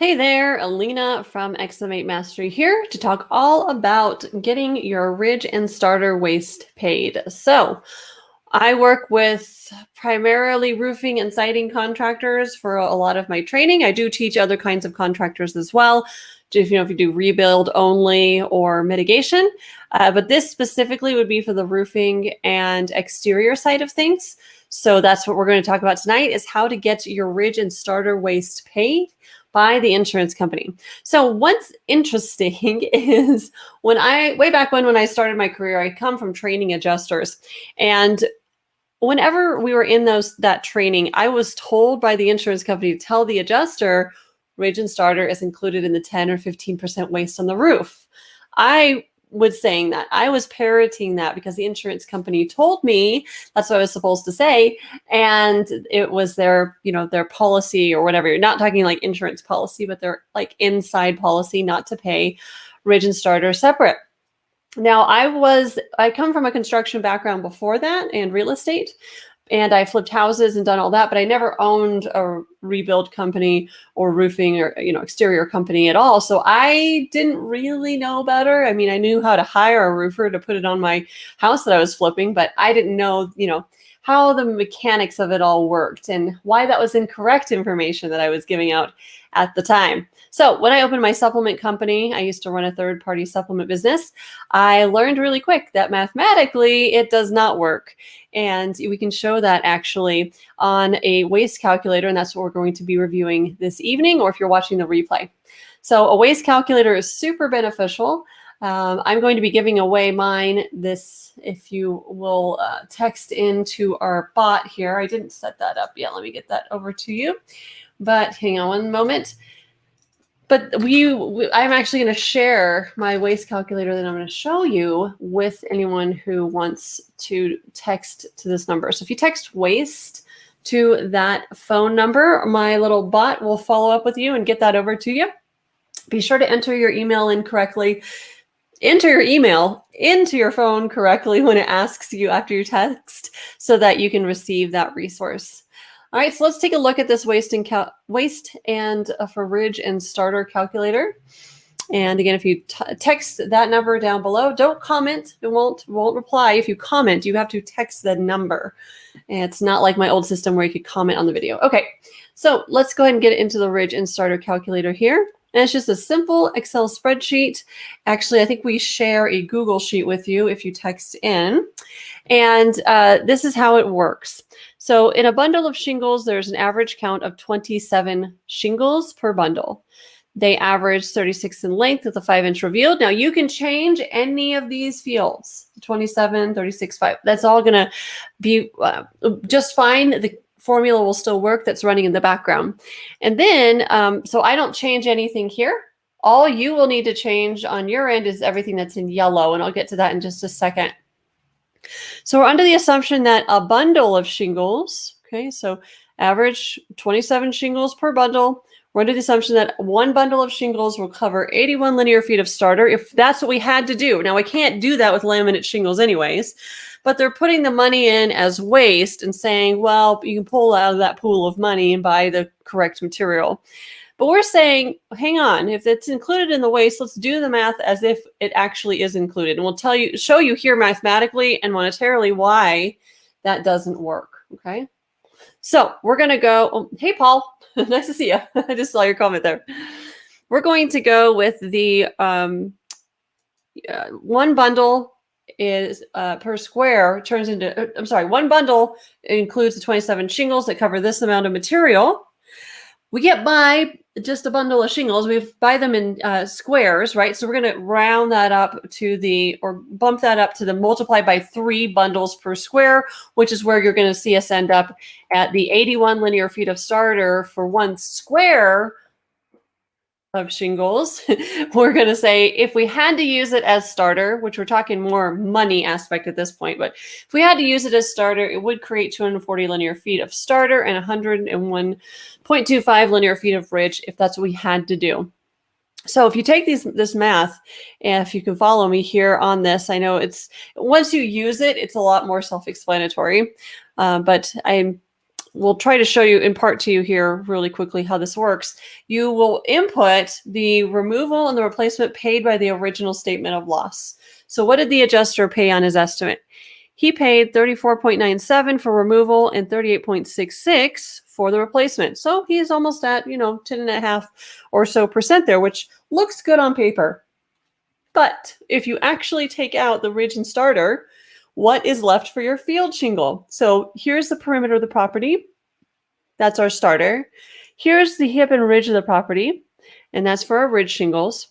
Hey there, Alina from Exclamate Mastery here to talk all about getting your ridge and starter waste paid. So, I work with primarily roofing and siding contractors for a lot of my training. I do teach other kinds of contractors as well, if you do rebuild only or mitigation. But this specifically would be for the roofing and exterior side of things. So that's what we're going to talk about tonight is how to get your ridge and starter waste paid by the insurance company. So what's interesting is way back when I started my career, I come from training adjusters, and whenever we were in that training, I was told by the insurance company to tell the adjuster ridge and starter is included in the 10 or 15% waste on the roof. I was saying that. I was parroting that because the insurance company told me that's what I was supposed to say. And it was their policy or whatever. You're not talking like insurance policy, but their like inside policy not to pay ridge and starter separate. Now, I come from a construction background before that and real estate, and I flipped houses and done all that, but I never owned a rebuild company or roofing or exterior company at all. So I didn't really know better. I mean, I knew how to hire a roofer to put it on my house that I was flipping, but I didn't know, how the mechanics of it all worked and why that was incorrect information that I was giving out at the time. So when I opened my supplement company, I used to run a third-party supplement business. I learned really quick that mathematically it does not work. And we can show that actually on a waste calculator, and that's what we're going to be reviewing this evening, or if you're watching the replay. So a waste calculator is super beneficial. I'm going to be giving away mine if you will text into our bot here. I didn't set that up yet. Let me get that over to you. But hang on one moment. But I'm actually going to share my waste calculator that I'm going to show you with anyone who wants to text to this number. So if you text waste to that phone number, my little bot will follow up with you and get that over to you. Be sure to enter your email in correctly. Enter your email into your phone correctly when it asks you after your text so that you can receive that resource. All right, so let's take a look at this waste and for ridge and starter calculator. And again, if you text that number down below, don't comment. It won't reply. If you comment, you have to text the number. And it's not like my old system where you could comment on the video. Okay, so let's go ahead and get into the ridge and starter calculator here. And it's just a simple Excel spreadsheet. Actually, I think we share a Google Sheet with you if you text in. And this is how it works. So in a bundle of shingles, there's an average count of 27 shingles per bundle. They average 36 in length with a 5-inch revealed. Now you can change any of these fields, 27, 36, 5. That's all going to be just fine. The formula will still work that's running in the background. And then, so I don't change anything here. All you will need to change on your end is everything that's in yellow, and I'll get to that in just a second. So we're under the assumption that a bundle of shingles, okay, so average 27 shingles per bundle. We're under the assumption that one bundle of shingles will cover 81 linear feet of starter, if that's what we had to do. Now, I can't do that with laminate shingles anyways, but they're putting the money in as waste and saying, well, you can pull out of that pool of money and buy the correct material. But we're saying, hang on, if it's included in the waste, let's do the math as if it actually is included. And we'll show you here mathematically and monetarily why that doesn't work, okay? So we're going to go, hey, Paul, nice to see you. I just saw your comment there. We're going to go with the one bundle is per square turns into, one bundle includes the 27 shingles that cover this amount of material. We get by just a bundle of shingles. We buy them in squares, right? So we're going to round that up to or bump that up to the multiply by 3 bundles per square, which is where you're going to see us end up at the 81 linear feet of starter for 1 square of shingles. We're going to say if we had to use it as starter, which we're talking more money aspect at this point, but if we had to use it as starter, it would create 240 linear feet of starter and 101.25 linear feet of ridge if that's what we had to do. So if you take this math, and if you can follow me here on this, I know once you use it, it's a lot more self-explanatory, but we'll try to show you, impart to you here really quickly how this works. You will input the removal and the replacement paid by the original statement of loss. So what did the adjuster pay on his estimate? He paid 34.97 for removal and 38.66 for the replacement. So he's almost at, 10.5 or so percent there, which looks good on paper. But if you actually take out the ridge and starter, what is left for your field shingle? So here's the perimeter of the property. That's our starter. Here's the hip and ridge of the property, and that's for our ridge shingles.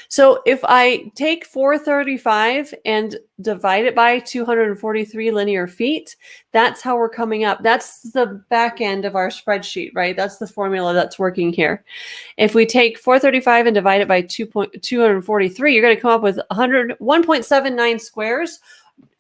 So if I take 435 and divide it by 243 linear feet, that's how we're coming up. That's the back end of our spreadsheet, right? That's the formula that's working here. If we take 435 and divide it by 243, you're going to come up with 1.79 squares.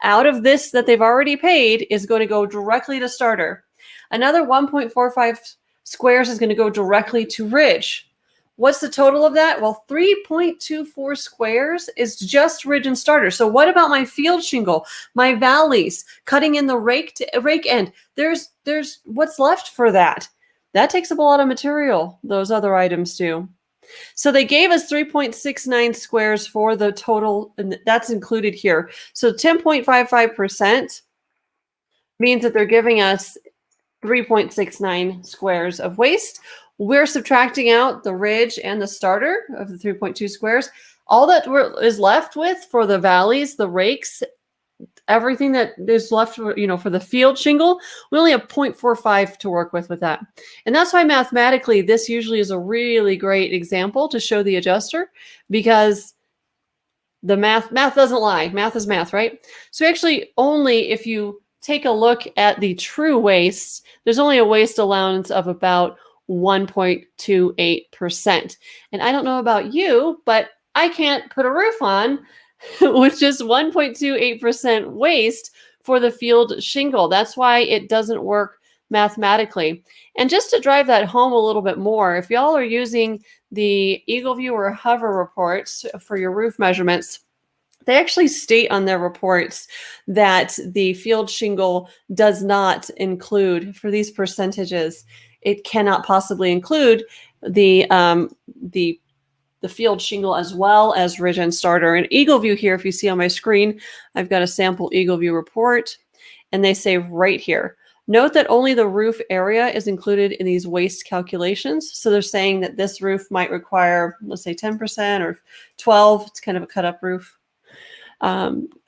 Out of this that they've already paid is going to go directly to starter. Another 1.45 squares is going to go directly to ridge. What's the total of that? Well, 3.24 squares is just ridge and starter. So what about my field shingle, my valleys, cutting in the rake end? There's what's left for that. That takes up a lot of material, those other items do. So they gave us 3.69 squares for the total, and that's included here. So 10.55% means that they're giving us 3.69 squares of waste. We're subtracting out the ridge and the starter of the 3.2 squares. All that is left with for the valleys, the rakes, everything that is left for, for the field shingle, we only have 0.45 to work with that. And that's why mathematically, this usually is a really great example to show the adjuster, because the math doesn't lie. Math is math, right? So actually only if you take a look at the true waste, there's only a waste allowance of about 1.28%. And I don't know about you, but I can't put a roof on with just 1.28% waste for the field shingle. That's why it doesn't work mathematically. And just to drive that home a little bit more, if y'all are using the Eagle View or Hover reports for your roof measurements, they actually state on their reports that the field shingle does not include, for these percentages, it cannot possibly include the field shingle as well as ridge and starter. And Eagle View here, if you see on my screen, I've got a sample Eagle View report, and they say right here, note that only the roof area is included in these waste calculations. So they're saying that this roof might require, let's say 10% or 12, it's kind of a cut up roof.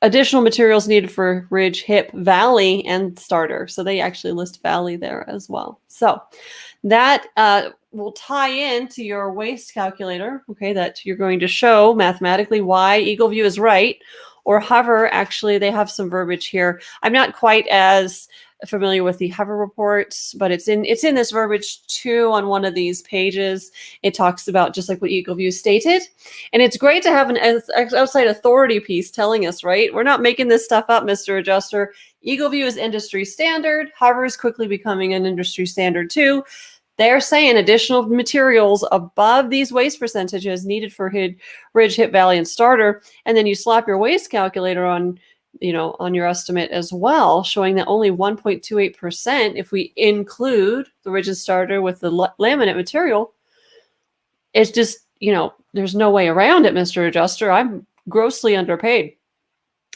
Additional materials needed for ridge, hip, valley, and starter. So they actually list valley there as well. So that will tie into your waste calculator, okay, that you're going to show mathematically why Eagle View is right. Or Hover, actually, they have some verbiage here. I'm not quite as familiar with the Hover reports, but it's in this verbiage too on one of these pages. It talks about just like what Eagle View stated. And it's great to have an outside authority piece telling us, right? We're not making this stuff up, Mr. Adjuster. Eagle View is industry standard. Hover is quickly becoming an industry standard too. They're saying additional materials above these waste percentages needed for ridge, hip, valley, and starter. And then you slap your waste calculator on your estimate as well, showing that only 1.28%, if we include the ridge and starter with the laminate material, it's just, there's no way around it, Mr. Adjuster. I'm grossly underpaid.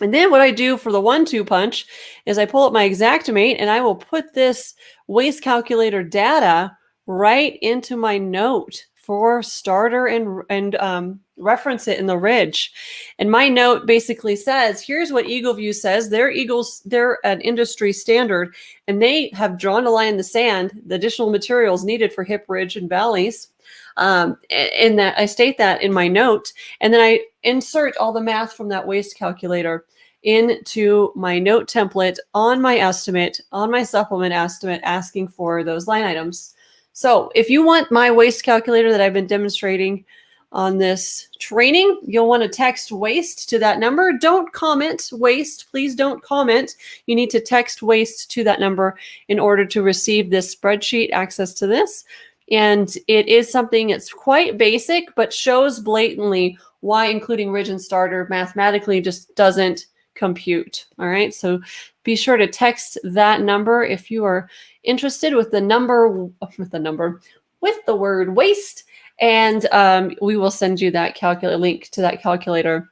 And then what I do for the 1-2 punch is I pull up my Xactimate and I will put this waste calculator data right into my note for starter and reference it in the ridge. And my note basically says, here's what Eagle View says. They're an industry standard, and they have drawn a line in the sand, the additional materials needed for hip, ridge, and valleys. And that I state that in my note, and then I insert all the math from that waste calculator into my note template on my estimate, on my supplement estimate, asking for those line items. So if you want my waste calculator that I've been demonstrating on this training, you'll want to text waste to that number. Don't comment waste. Please don't comment. You need to text waste to that number in order to receive this spreadsheet, access to this. And it is something that's quite basic, but shows blatantly why including ridge and starter mathematically just doesn't compute. All right. So be sure to text that number if you are interested with the word waste. And we will send you that link to that calculator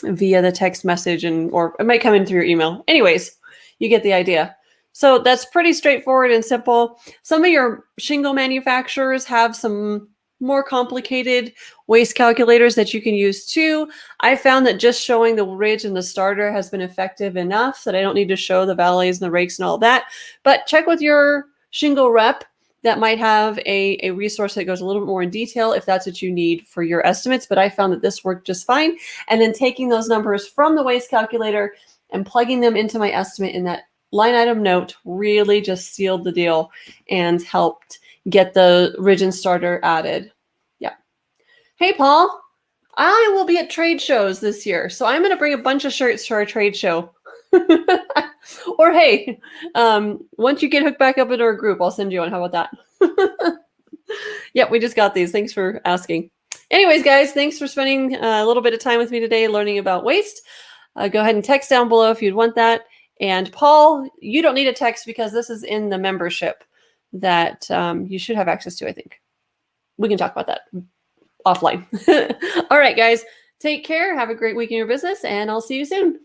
via the text message, or it might come in through your email. Anyways, you get the idea. So that's pretty straightforward and simple. Some of your shingle manufacturers have some more complicated waste calculators that you can use too. I found that just showing the ridge and the starter has been effective enough that I don't need to show the valleys and the rakes and all that. But check with your shingle rep that might have a resource that goes a little bit more in detail if that's what you need for your estimates. But I found that this worked just fine. And then taking those numbers from the waste calculator and plugging them into my estimate in that line item note really just sealed the deal and helped get the ridge and starter added. Yeah. Hey, Paul, I will be at trade shows this year, so I'm going to bring a bunch of shirts to our trade show. Or hey, once you get hooked back up into our group, I'll send you one. How about that? Yep, we just got these. Thanks for asking. Anyways, guys, thanks for spending a little bit of time with me today learning about waste. Go ahead and text down below if you'd want that. And Paul, you don't need a text because this is in the membership that you should have access to, I think. We can talk about that offline. All right, guys, take care. Have a great week in your business, and I'll see you soon.